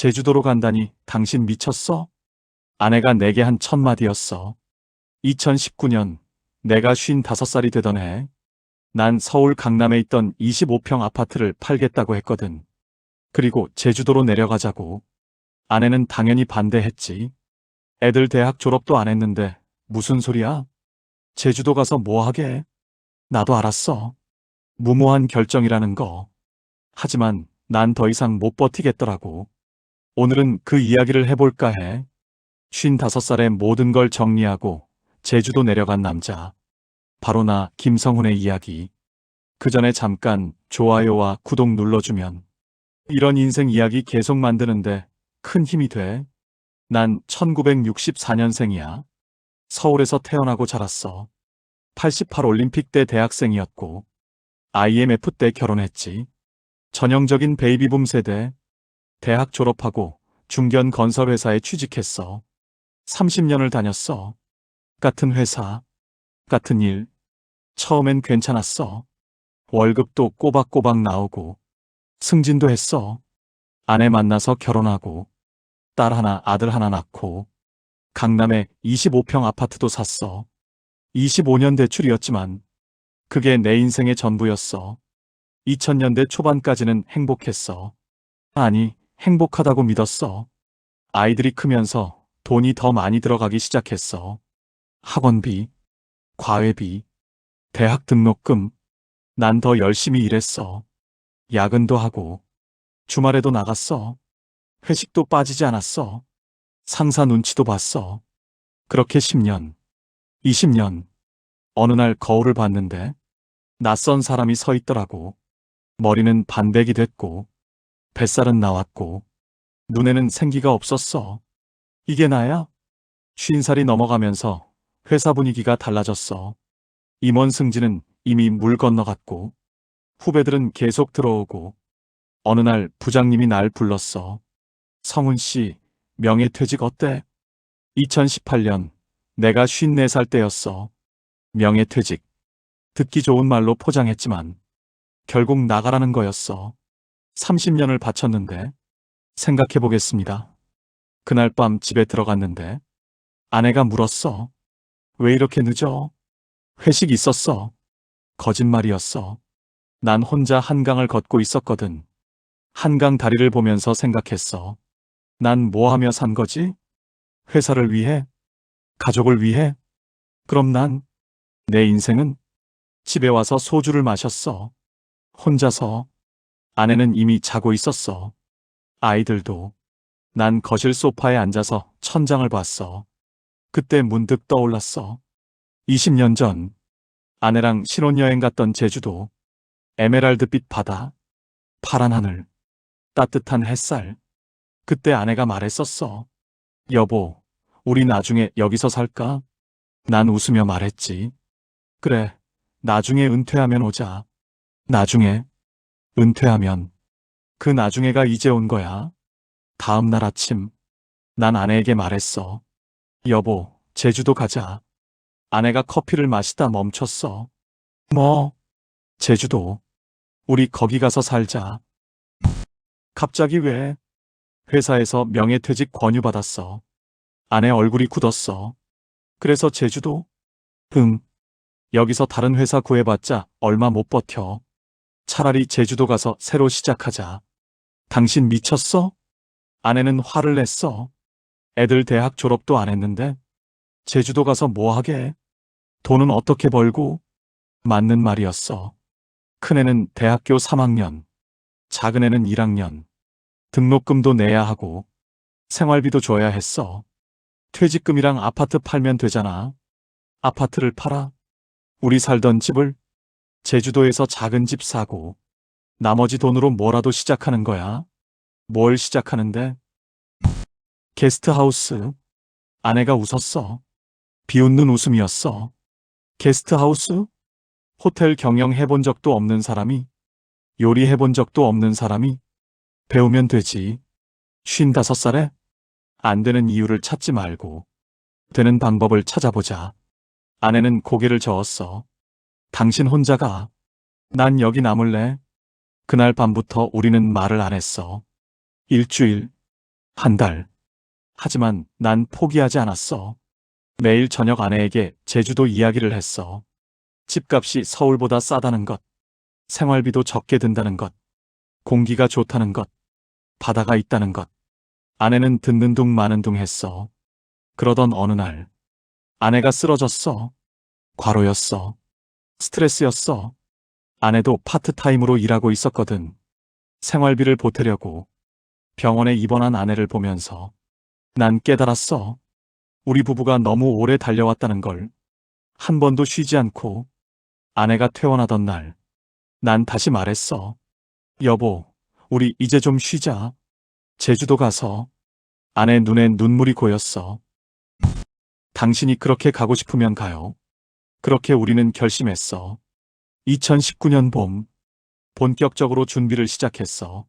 제주도로 간다니 당신 미쳤어? 아내가 내게 한 첫마디였어. 2019년 내가 55살이 되던 해, 난 서울 강남에 있던 25평 아파트를 팔겠다고 했거든. 그리고 제주도로 내려가자고. 아내는 당연히 반대했지. 애들 대학 졸업도 안 했는데 무슨 소리야? 제주도 가서 뭐 하게? 나도 알았어. 무모한 결정이라는 거. 하지만 난 더 이상 못 버티겠더라고. 오늘은 그 이야기를 해볼까 해. 55살에 모든 걸 정리하고 제주도 내려간 남자. 바로 나 김성훈의 이야기. 그 전에 잠깐 좋아요와 구독 눌러주면 이런 인생 이야기 계속 만드는데 큰 힘이 돼. 난 1964년생이야. 서울에서 태어나고 자랐어. 88 올림픽 때 대학생이었고 IMF 때 결혼했지. 전형적인 베이비붐 세대. 대학 졸업하고 중견 건설회사에 취직했어. 30년을 다녔어. 같은 회사, 같은 일. 처음엔 괜찮았어. 월급도 꼬박꼬박 나오고 승진도 했어. 아내 만나서 결혼하고 딸 하나, 아들 하나 낳고 강남에 25평 아파트도 샀어. 25년 대출이었지만 그게 내 인생의 전부였어. 2000년대 초반까지는 행복했어. 아니, 행복하다고 믿었어. 아이들이 크면서 돈이 더 많이 들어가기 시작했어. 학원비, 과외비, 대학 등록금. 난 더 열심히 일했어. 야근도 하고 주말에도 나갔어. 회식도 빠지지 않았어. 상사 눈치도 봤어. 그렇게 10년, 20년. 어느 날 거울을 봤는데 낯선 사람이 서 있더라고. 머리는 반백이 됐고 뱃살은 나왔고 눈에는 생기가 없었어. 이게 나야? 50살이 넘어가면서 회사 분위기가 달라졌어. 임원 승진은 이미 물 건너갔고 후배들은 계속 들어오고 어느 날 부장님이 날 불렀어. 성훈 씨, 명예퇴직 어때? 2018년 내가 54살 때였어. 명예퇴직. 듣기 좋은 말로 포장했지만 결국 나가라는 거였어. 30년을 바쳤는데. 생각해보겠습니다. 그날 밤 집에 들어갔는데 아내가 물었어. 왜 이렇게 늦어? 회식 있었어. 거짓말이었어. 난 혼자 한강을 걷고 있었거든. 한강 다리를 보면서 생각했어. 난 뭐 하며 산 거지? 회사를 위해? 가족을 위해? 그럼 내 인생은? 집에 와서 소주를 마셨어. 혼자서. 아내는 이미 자고 있었어. 아이들도. 난 거실 소파에 앉아서 천장을 봤어. 그때 문득 떠올랐어. 20년 전 아내랑 신혼여행 갔던 제주도. 에메랄드빛 바다, 파란 하늘, 따뜻한 햇살. 그때 아내가 말했었어. 여보, 우리 나중에 여기서 살까? 난 웃으며 말했지. 그래, 나중에 은퇴하면 오자. 나중에, 은퇴하면. 그 나중에가 이제 온 거야. 다음 날 아침, 난 아내에게 말했어. 여보, 제주도 가자. 아내가 커피를 마시다 멈췄어. 뭐? 제주도. 우리 거기 가서 살자. 갑자기 왜? 회사에서 명예퇴직 권유받았어. 아내 얼굴이 굳었어. 그래서 제주도? 응. 여기서 다른 회사 구해봤자 얼마 못 버텨. 차라리 제주도 가서 새로 시작하자. 당신 미쳤어? 아내는 화를 냈어. 애들 대학 졸업도 안 했는데 제주도 가서 뭐 하게? 돈은 어떻게 벌고? 맞는 말이었어. 큰애는 대학교 3학년, 작은애는 1학년. 등록금도 내야 하고 생활비도 줘야 했어. 퇴직금이랑 아파트 팔면 되잖아. 아파트를 팔아? 우리 살던 집을? 제주도에서 작은 집 사고 나머지 돈으로 뭐라도 시작하는 거야. 뭘 시작하는데? 게스트하우스. 아내가 웃었어. 비웃는 웃음이었어. 게스트하우스? 호텔 경영해본 적도 없는 사람이? 요리해본 적도 없는 사람이? 배우면 되지. 55살에? 안 되는 이유를 찾지 말고 되는 방법을 찾아보자. 아내는 고개를 저었어. 당신 혼자 가. 난 여기 남을래. 그날 밤부터 우리는 말을 안 했어. 일주일, 한 달. 하지만 난 포기하지 않았어. 매일 저녁 아내에게 제주도 이야기를 했어. 집값이 서울보다 싸다는 것, 생활비도 적게 든다는 것, 공기가 좋다는 것, 바다가 있다는 것. 아내는 듣는 둥 마는 둥 했어. 그러던 어느 날, 아내가 쓰러졌어. 과로였어. 스트레스였어. 아내도 파트타임으로 일하고 있었거든. 생활비를 보태려고 병원에 입원한 아내를 보면서 난 깨달았어. 우리 부부가 너무 오래 달려왔다는 걸. 한 번도 쉬지 않고. 아내가 퇴원하던 날, 난 다시 말했어. 여보, 우리 이제 좀 쉬자. 제주도 가서. 아내 눈에 눈물이 고였어. 당신이 그렇게 가고 싶으면 가요. 그렇게 우리는 결심했어. 2019년 봄, 본격적으로 준비를 시작했어.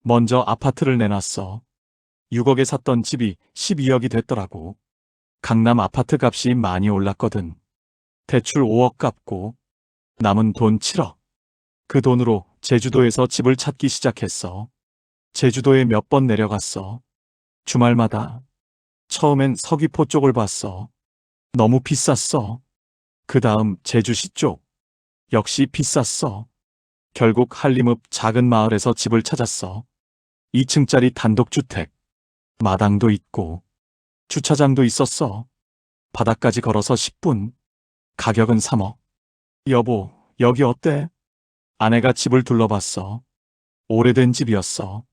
먼저 아파트를 내놨어. 6억에 샀던 집이 12억이 됐더라고. 강남 아파트 값이 많이 올랐거든. 대출 5억 갚고 남은 돈 7억. 그 돈으로 제주도에서 집을 찾기 시작했어. 제주도에 몇 번 내려갔어. 주말마다. 처음엔 서귀포 쪽을 봤어. 너무 비쌌어. 그 다음 제주시 쪽. 역시 비쌌어. 결국 한림읍 작은 마을에서 집을 찾았어. 2층짜리 단독주택. 마당도 있고 주차장도 있었어. 바닥까지 걸어서 10분. 가격은 3억. 여보, 여기 어때? 아내가 집을 둘러봤어. 오래된 집이었어.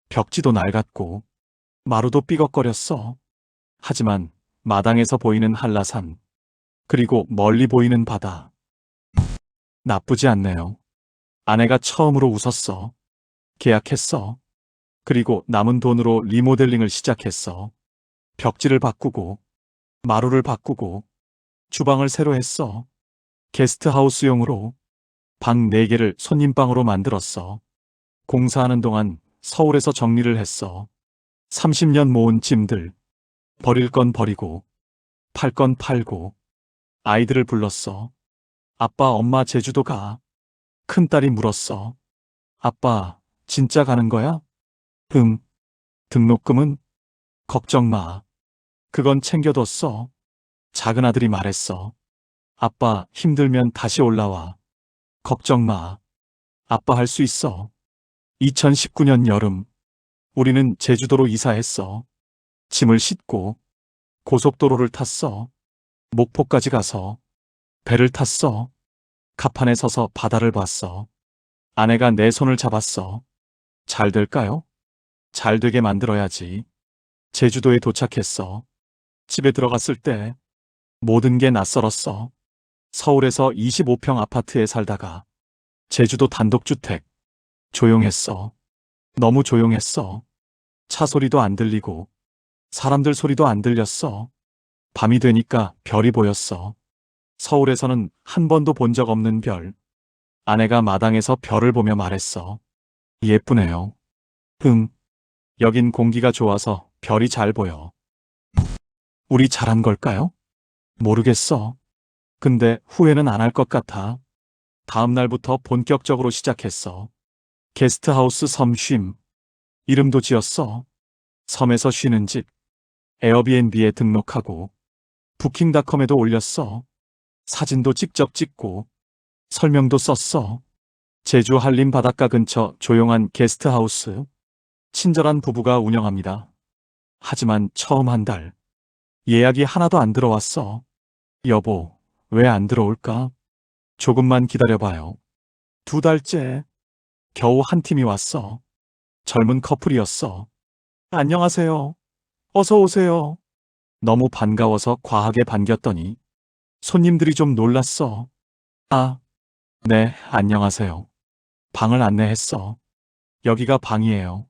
벽지도 낡았고 마루도 삐걱거렸어. 하지만 마당에서 보이는 한라산, 그리고 멀리 보이는 바다. 나쁘지 않네요. 아내가 처음으로 웃었어. 계약했어. 그리고 남은 돈으로 리모델링을 시작했어. 벽지를 바꾸고, 마루를 바꾸고, 주방을 새로 했어. 게스트하우스용으로 방 4개를 손님방으로 만들었어. 공사하는 동안 서울에서 정리를 했어. 30년 모은 짐들, 버릴 건 버리고, 팔 건 팔고, 아이들을 불렀어. 아빠, 엄마 제주도 가. 큰딸이 물었어. 아빠, 진짜 가는 거야? 응. 등록금은? 걱정 마. 그건 챙겨뒀어. 작은 아들이 말했어. 아빠, 힘들면 다시 올라와. 걱정 마. 아빠 할 수 있어. 2019년 여름, 우리는 제주도로 이사했어. 짐을 싣고 고속도로를 탔어. 목포까지 가서 배를 탔어. 갑판에 서서 바다를 봤어. 아내가 내 손을 잡았어. 잘 될까요? 잘 되게 만들어야지. 제주도에 도착했어. 집에 들어갔을 때 모든 게 낯설었어. 서울에서 25평 아파트에 살다가 제주도 단독주택. 조용했어. 너무 조용했어. 차 소리도 안 들리고 사람들 소리도 안 들렸어. 밤이 되니까 별이 보였어. 서울에서는 한 번도 본 적 없는 별. 아내가 마당에서 별을 보며 말했어. 예쁘네요. 응. 여긴 공기가 좋아서 별이 잘 보여. 우리 잘한 걸까요? 모르겠어. 근데 후회는 안 할 것 같아. 다음 날부터 본격적으로 시작했어. 게스트하우스 섬쉼. 이름도 지었어. 섬에서 쉬는 집. 에어비앤비에 등록하고 부킹닷컴에도 올렸어. 사진도 직접 찍고 설명도 썼어. 제주 한림 바닷가 근처 조용한 게스트하우스. 친절한 부부가 운영합니다. 하지만 처음 한 달 예약이 하나도 안 들어왔어. 여보, 왜 안 들어올까? 조금만 기다려봐요. 2달째. 겨우 한 팀이 왔어. 젊은 커플이었어. 안녕하세요. 어서 오세요. 너무 반가워서 과하게 반겼더니 손님들이 좀 놀랐어. 아, 네, 안녕하세요. 방을 안내했어. 여기가 방이에요.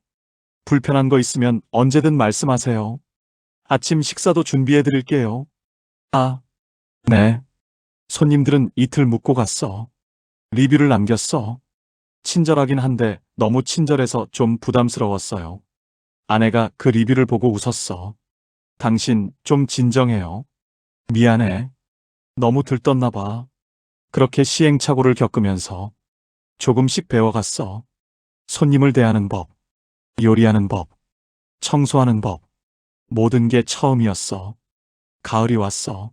불편한 거 있으면 언제든 말씀하세요. 아침 식사도 준비해 드릴게요. 아, 네. 손님들은 이틀 묵고 갔어. 리뷰를 남겼어. 친절하긴 한데 너무 친절해서 좀 부담스러웠어요. 아내가 그 리뷰를 보고 웃었어. 당신 좀 진정해요. 미안해. 너무 들떴나 봐. 그렇게 시행착오를 겪으면서 조금씩 배워갔어. 손님을 대하는 법, 요리하는 법, 청소하는 법. 모든 게 처음이었어. 가을이 왔어.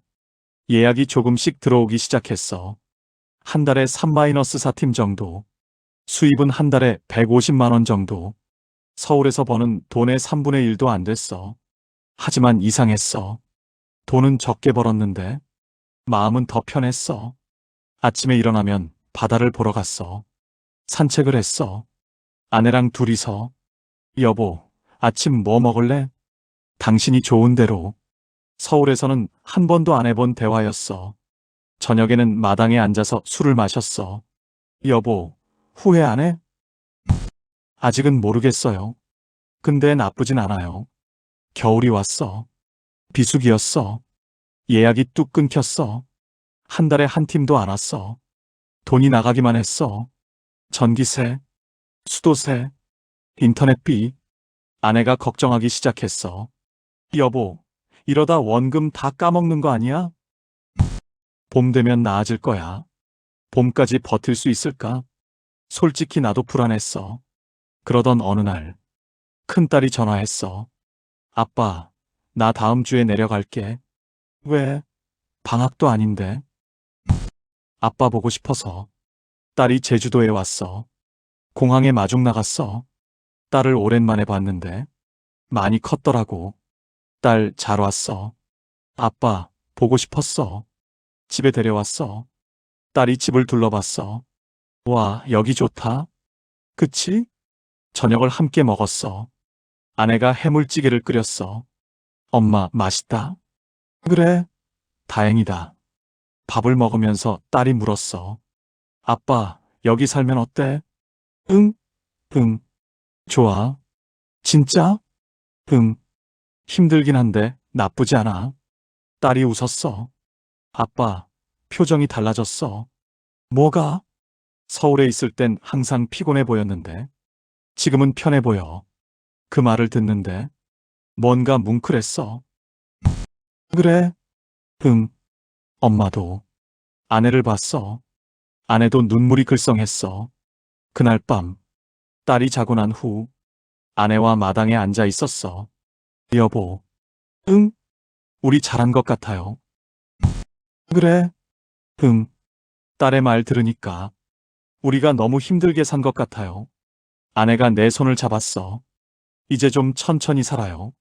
예약이 조금씩 들어오기 시작했어. 한 달에 3-4팀 정도. 수입은 한 달에 150만 원 정도. 서울에서 버는 돈의 3분의 1도 안 됐어. 하지만 이상했어. 돈은 적게 벌었는데 마음은 더 편했어. 아침에 일어나면 바다를 보러 갔어. 산책을 했어. 아내랑 둘이서. 여보, 아침 뭐 먹을래? 당신이 좋은 대로. 서울에서는 한 번도 안 해본 대화였어. 저녁에는 마당에 앉아서 술을 마셨어. 여보, 후회 안 해? 아직은 모르겠어요. 근데 나쁘진 않아요. 겨울이 왔어. 비수기였어. 예약이 뚝 끊겼어. 한 달에 한 팀도 안 왔어. 돈이 나가기만 했어. 전기세, 수도세, 인터넷비. 아내가 걱정하기 시작했어. 여보, 이러다 원금 다 까먹는 거 아니야? 봄 되면 나아질 거야. 봄까지 버틸 수 있을까? 솔직히 나도 불안했어. 그러던 어느 날, 큰딸이 전화했어. 아빠, 나 다음 주에 내려갈게. 왜? 방학도 아닌데. 아빠 보고 싶어서. 딸이 제주도에 왔어. 공항에 마중 나갔어. 딸을 오랜만에 봤는데 많이 컸더라고. 딸 잘 왔어. 아빠, 보고 싶었어. 집에 데려왔어. 딸이 집을 둘러봤어. 와, 여기 좋다. 그치? 저녁을 함께 먹었어. 아내가 해물찌개를 끓였어. 엄마, 맛있다. 그래, 다행이다. 밥을 먹으면서 딸이 물었어. 아빠, 여기 살면 어때? 응, 응, 좋아. 진짜? 응, 힘들긴 한데 나쁘지 않아. 딸이 웃었어. 아빠, 표정이 달라졌어. 뭐가? 서울에 있을 땐 항상 피곤해 보였는데 지금은 편해 보여. 그 말을 듣는데 뭔가 뭉클했어. 그래, 응, 엄마도. 아내를 봤어. 아내도 눈물이 글썽했어. 그날 밤, 딸이 자고 난 후 아내와 마당에 앉아 있었어. 여보, 응, 우리 잘한 것 같아요. 그래, 응, 딸의 말 들으니까 우리가 너무 힘들게 산 것 같아요. 아내가 내 손을 잡았어. 이제 좀 천천히 살아요.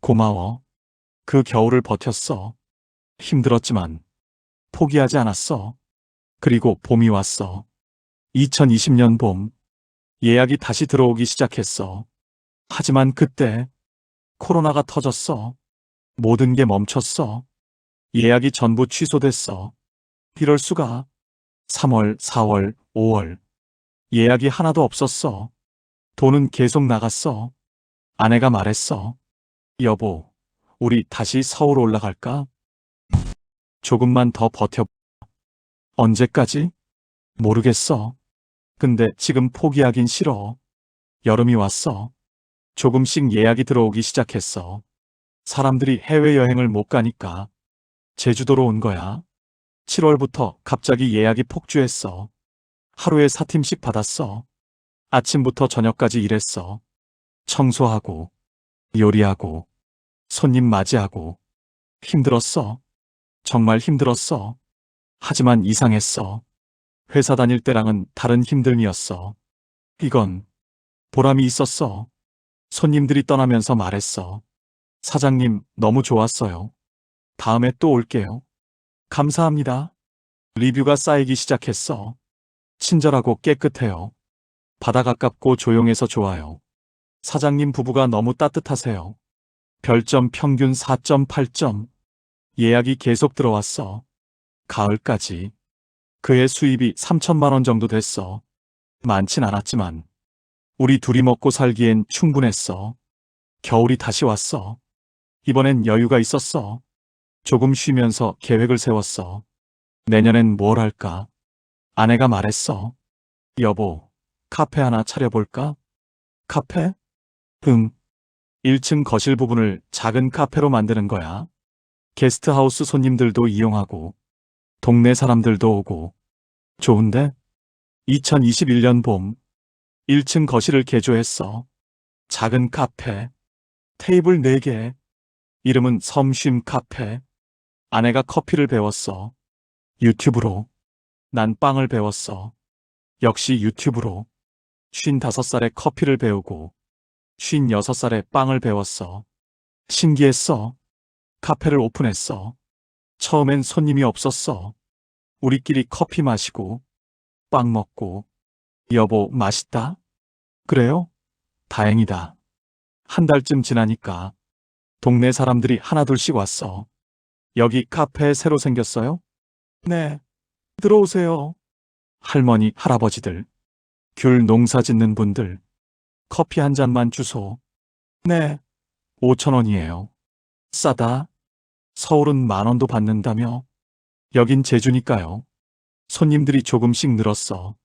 고마워. 그 겨울을 버텼어. 힘들었지만 포기하지 않았어. 그리고 봄이 왔어. 2020년 봄, 예약이 다시 들어오기 시작했어. 하지만 그때 코로나가 터졌어. 모든 게 멈췄어. 예약이 전부 취소됐어. 이럴 수가. 3월, 4월, 5월. 예약이 하나도 없었어. 돈은 계속 나갔어. 아내가 말했어. 여보, 우리 다시 서울 올라갈까? 조금만 더 버텨. 언제까지? 모르겠어. 근데 지금 포기하긴 싫어. 여름이 왔어. 조금씩 예약이 들어오기 시작했어. 사람들이 해외여행을 못 가니까 제주도로 온 거야. 7월부터 갑자기 예약이 폭주했어. 하루에 4팀씩 받았어. 아침부터 저녁까지 일했어. 청소하고, 요리하고, 손님 맞이하고. 힘들었어. 정말 힘들었어. 하지만 이상했어. 회사 다닐 때랑은 다른 힘듦이었어. 이건 보람이 있었어. 손님들이 떠나면서 말했어. 사장님, 너무 좋았어요. 다음에 또 올게요. 감사합니다. 리뷰가 쌓이기 시작했어. 친절하고 깨끗해요. 바다 가깝고 조용해서 좋아요. 사장님 부부가 너무 따뜻하세요. 별점 평균 4.8점. 예약이 계속 들어왔어. 가을까지. 그의 수입이 3천만 원 정도 됐어. 많진 않았지만 우리 둘이 먹고 살기엔 충분했어. 겨울이 다시 왔어. 이번엔 여유가 있었어. 조금 쉬면서 계획을 세웠어. 내년엔 뭘 할까? 아내가 말했어. 여보, 카페 하나 차려볼까? 카페? 응. 1층 거실 부분을 작은 카페로 만드는 거야. 게스트하우스 손님들도 이용하고, 동네 사람들도 오고. 좋은데? 2021년 봄, 1층 거실을 개조했어. 작은 카페, 테이블 4개, 이름은 섬쉼 카페. 아내가 커피를 배웠어. 유튜브로. 난 빵을 배웠어. 역시 유튜브로. 55살에 커피를 배우고 56살에 빵을 배웠어. 신기했어. 카페를 오픈했어. 처음엔 손님이 없었어. 우리끼리 커피 마시고 빵 먹고. 여보, 맛있다? 그래요? 다행이다. 한 달쯤 지나니까 동네 사람들이 하나둘씩 왔어. 여기 카페 새로 생겼어요? 네. 들어오세요. 할머니, 할아버지들, 귤 농사 짓는 분들, 커피 한 잔만 주소. 네. 5,000원이에요. 싸다. 서울은 10,000원도 받는다며? 여긴 제주니까요. 손님들이 조금씩 늘었어.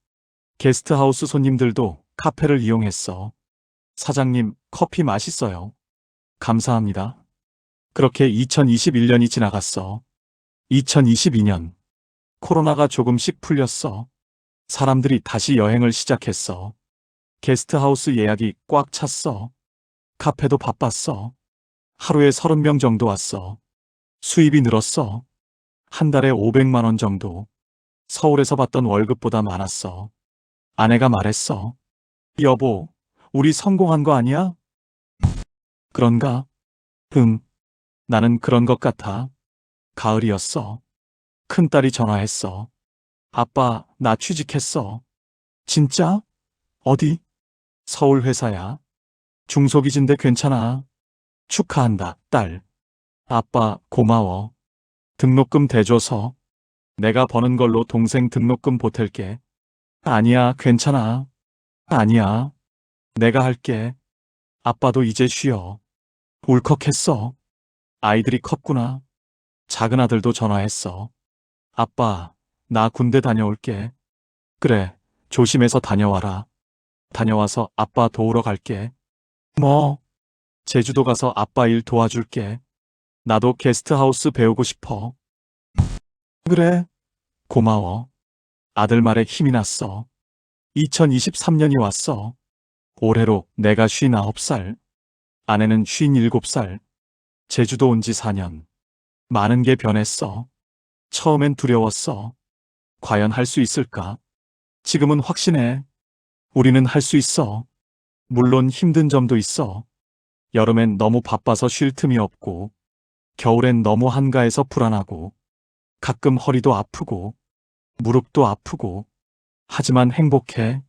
게스트하우스 손님들도 카페를 이용했어. 사장님, 커피 맛있어요. 감사합니다. 그렇게 2021년이 지나갔어. 2022년. 코로나가 조금씩 풀렸어. 사람들이 다시 여행을 시작했어. 게스트하우스 예약이 꽉 찼어. 카페도 바빴어. 하루에 30명 정도 왔어. 수입이 늘었어. 한 달에 500만 원 정도. 서울에서 받던 월급보다 많았어. 아내가 말했어. 여보, 우리 성공한 거 아니야? 그런가? 나는 그런 것 같아. 가을이었어. 큰딸이 전화했어. 아빠, 나 취직했어. 진짜? 어디? 서울 회사야. 중소기진데 괜찮아. 축하한다, 딸. 아빠, 고마워. 등록금 대줘서. 내가 버는 걸로 동생 등록금 보탤게. 아니야, 괜찮아. 아니야. 내가 할게. 아빠도 이제 쉬어. 울컥했어. 아이들이 컸구나. 작은 아들도 전화했어. 아빠, 나 군대 다녀올게. 그래, 조심해서 다녀와라. 다녀와서 아빠 도우러 갈게. 뭐? 제주도 가서 아빠 일 도와줄게. 나도 게스트하우스 배우고 싶어. 그래, 고마워. 아들 말에 힘이 났어. 2023년이 왔어. 올해로 내가 59살. 아내는 57살. 제주도 온 지 4년. 많은 게 변했어. 처음엔 두려웠어. 과연 할 수 있을까? 지금은 확신해. 우리는 할 수 있어. 물론 힘든 점도 있어. 여름엔 너무 바빠서 쉴 틈이 없고, 겨울엔 너무 한가해서 불안하고, 가끔 허리도 아프고, 무릎도 아프고, 하지만 행복해.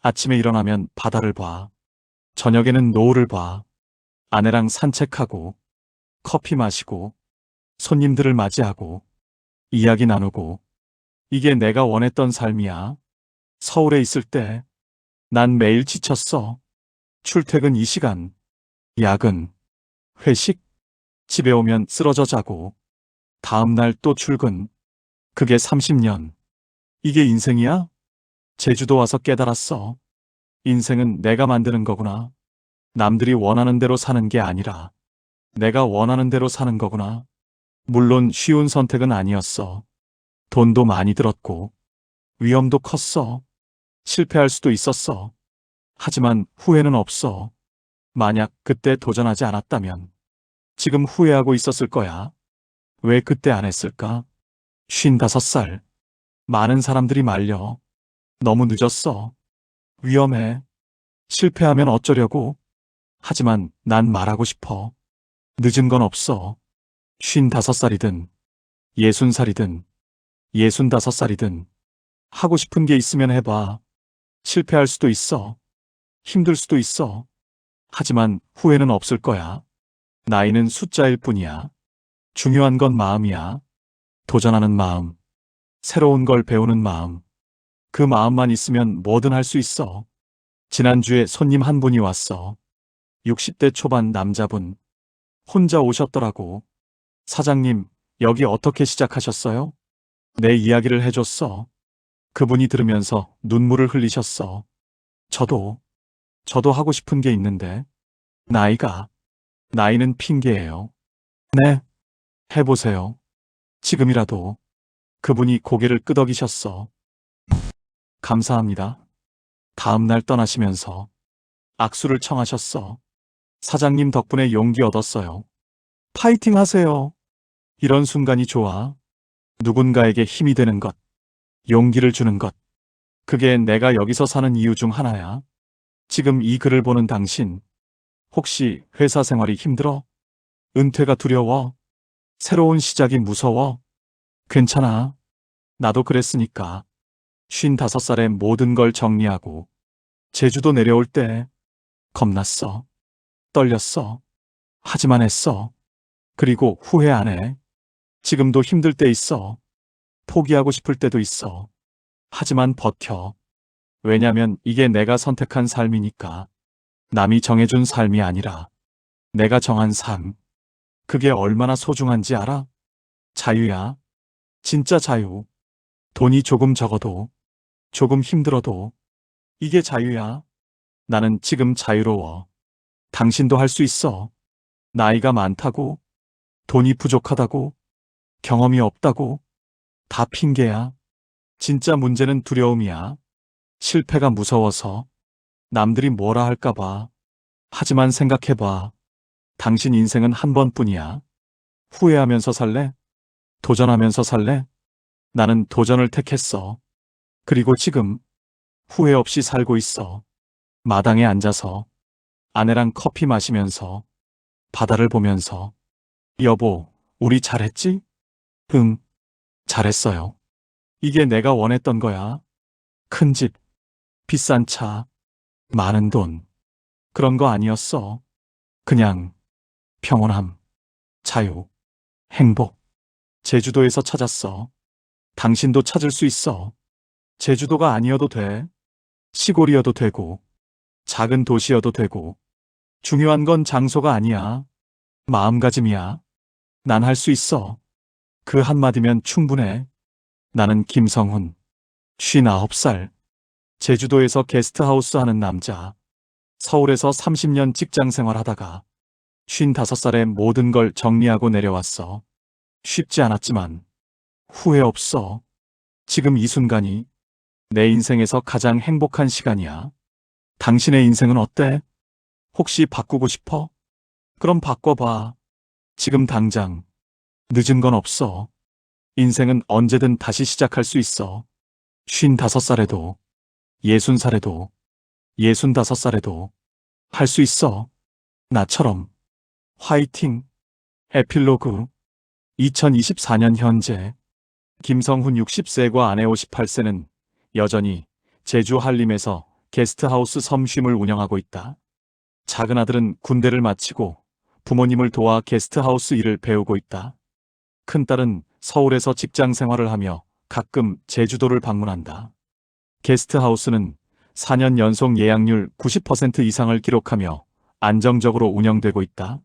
아침에 일어나면 바다를 봐. 저녁에는 노을을 봐. 아내랑 산책하고, 커피 마시고, 손님들을 맞이하고, 이야기 나누고. 이게 내가 원했던 삶이야. 서울에 있을 때, 난 매일 지쳤어. 출퇴근 이 시간, 야근, 회식, 집에 오면 쓰러져 자고, 다음날 또 출근. 그게 30년. 이게 인생이야? 제주도 와서 깨달았어. 인생은 내가 만드는 거구나. 남들이 원하는 대로 사는 게 아니라 내가 원하는 대로 사는 거구나. 물론 쉬운 선택은 아니었어. 돈도 많이 들었고 위험도 컸어. 실패할 수도 있었어. 하지만 후회는 없어. 만약 그때 도전하지 않았다면 지금 후회하고 있었을 거야. 왜 그때 안 했을까? 55살. 많은 사람들이 말려. 너무 늦었어. 위험해. 실패하면 어쩌려고. 하지만 난 말하고 싶어. 늦은 건 없어. 55살이든 60살이든 65살이든 하고 싶은 게 있으면 해봐. 실패할 수도 있어. 힘들 수도 있어. 하지만 후회는 없을 거야. 나이는 숫자일 뿐이야. 중요한 건 마음이야. 도전하는 마음. 새로운 걸 배우는 마음. 그 마음만 있으면 뭐든 할 수 있어. 지난주에 손님 한 분이 왔어. 60대 초반 남자분. 혼자 오셨더라고. 사장님, 여기 어떻게 시작하셨어요? 내 이야기를 해줬어. 그분이 들으면서 눈물을 흘리셨어. 저도 하고 싶은 게 있는데. 나이는 핑계예요. 네, 해보세요. 지금이라도. 그분이 고개를 끄덕이셨어. 감사합니다. 다음 날 떠나시면서 악수를 청하셨어. 사장님 덕분에 용기 얻었어요. 파이팅 하세요. 이런 순간이 좋아. 누군가에게 힘이 되는 것, 용기를 주는 것. 그게 내가 여기서 사는 이유 중 하나야. 지금 이 글을 보는 당신, 혹시 회사 생활이 힘들어? 은퇴가 두려워? 새로운 시작이 무서워? 괜찮아. 나도 그랬으니까. 55살에 모든 걸 정리하고 제주도 내려올 때 겁났어. 떨렸어. 하지만 했어. 그리고 후회 안 해. 지금도 힘들 때 있어. 포기하고 싶을 때도 있어. 하지만 버텨. 왜냐면 이게 내가 선택한 삶이니까. 남이 정해준 삶이 아니라 내가 정한 삶. 그게 얼마나 소중한지 알아? 자유야. 진짜 자유. 돈이 조금 적어도, 조금 힘들어도 이게 자유야. 나는 지금 자유로워. 당신도 할 수 있어. 나이가 많다고, 돈이 부족하다고, 경험이 없다고, 다 핑계야. 진짜 문제는 두려움이야. 실패가 무서워서, 남들이 뭐라 할까봐. 하지만 생각해봐. 당신 인생은 한 번뿐이야. 후회하면서 살래? 도전하면서 살래? 나는 도전을 택했어. 그리고 지금 후회 없이 살고 있어. 마당에 앉아서 아내랑 커피 마시면서 바다를 보면서 여보, 우리 잘했지? 응, 잘했어요. 이게 내가 원했던 거야. 큰 집, 비싼 차, 많은 돈. 그런 거 아니었어. 그냥 평온함, 자유, 행복. 제주도에서 찾았어. 당신도 찾을 수 있어. 제주도가 아니어도 돼. 시골이어도 되고, 작은 도시여도 되고, 중요한 건 장소가 아니야. 마음가짐이야. 난 할 수 있어. 그 한마디면 충분해. 나는 김성훈, 59살. 제주도에서 게스트하우스 하는 남자. 서울에서 30년 직장 생활하다가 55살에 모든 걸 정리하고 내려왔어. 쉽지 않았지만 후회 없어. 지금 이 순간이 내 인생에서 가장 행복한 시간이야. 당신의 인생은 어때? 혹시 바꾸고 싶어? 그럼 바꿔봐. 지금 당장. 늦은 건 없어. 인생은 언제든 다시 시작할 수 있어. 55살에도, 60살에도, 65살에도 할 수 있어. 나처럼. 화이팅. 에필로그. 2024년 현재 김성훈 60세과 아내 58세는 여전히 제주 한림에서 게스트하우스 섬쉼을 운영하고 있다. 작은 아들은 군대를 마치고 부모님을 도와 게스트하우스 일을 배우고 있다. 큰딸은 서울에서 직장 생활을 하며 가끔 제주도를 방문한다. 게스트하우스는 4년 연속 예약률 90% 이상을 기록하며 안정적으로 운영되고 있다.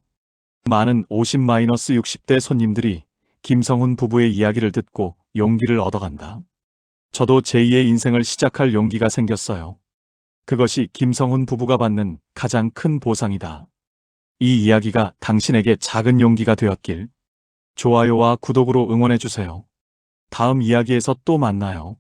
많은 50-60대 손님들이 김성훈 부부의 이야기를 듣고 용기를 얻어간다. 저도 제2의 인생을 시작할 용기가 생겼어요. 그것이 김성훈 부부가 받는 가장 큰 보상이다. 이 이야기가 당신에게 작은 용기가 되었길. 좋아요와 구독으로 응원해주세요. 다음 이야기에서 또 만나요.